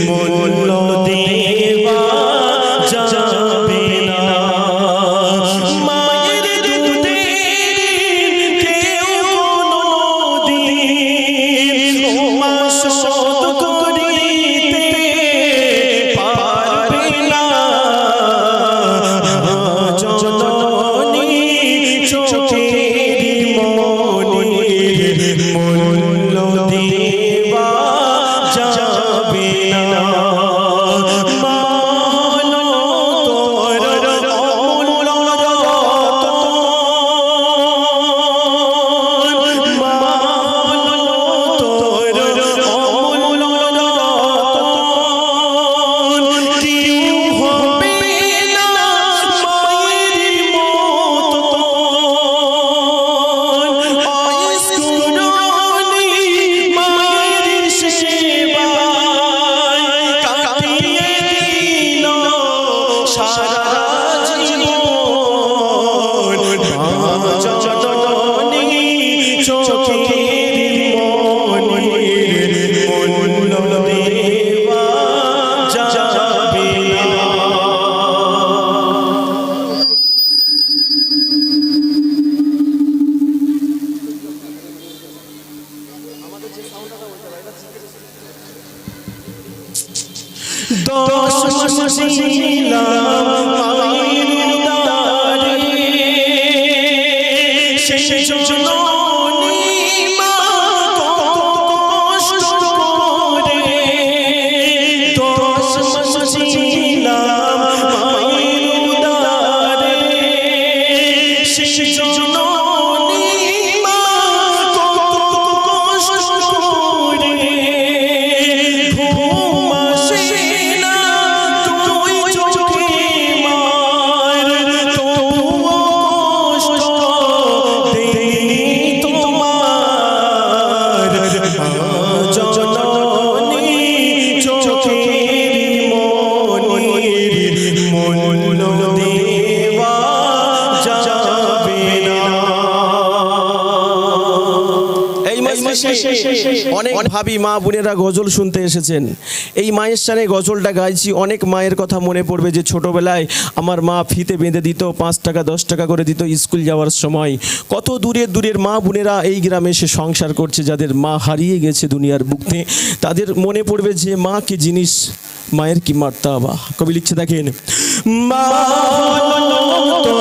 মূল্য দেওয়া যাবে না। মায়ের দুধে কেউ কোনদিন মা শোধ করিতে পারবে না। জননী চোখের মনির মূল্য দেওয়া যাবে না। মা হলো তোর অমূল্য রতন, মা হলো তোর অমূল্য রতন। কেউ হবে না মায়ের মতো আইস কুরবানি মায়ের সেবায় কাটিয়ে দিল সারা জীবন। মা জননী চোখের মনির মূল্য দেওয়া যাবে না। দশ মাস ছিলাম মায়ের উদরে, সেই জননী মা কষ্ট করে। দশ মাস ছিলাম মায়ের উদরে, সেই জননী মা কষ্ট করে। ঘুম আসে না তুই চোখে মার, তবুও কষ্ট দেয়নি তোমার। জননী চোখের মনির মূল্য দেওয়া যাবে না। এই মজলিসে অনেক ভাবি মা বোনেরা গজল শুনতে এসেছেন। এই মায়ের সানে গজলটা গাইছি, অনেক মায়ের কথা মনে পড়বে যে ছোটবেলায় আমার মা ফিতে বেঁধে দিত, 5 টাকা 10 টাকা করে দিত স্কুল যাওয়ার সময়। কত দূরের দূরের মা বোনেরা এই গ্রামে এসে সংসার করছে, যাদের মা হারিয়ে গেছে দুনিয়ার বুকে, তাদের মনে পড়বে যে মা কি জিনিস, মায়ের কি মার্তাবা। কবি লিখছে দেখেন, মা হলো তোর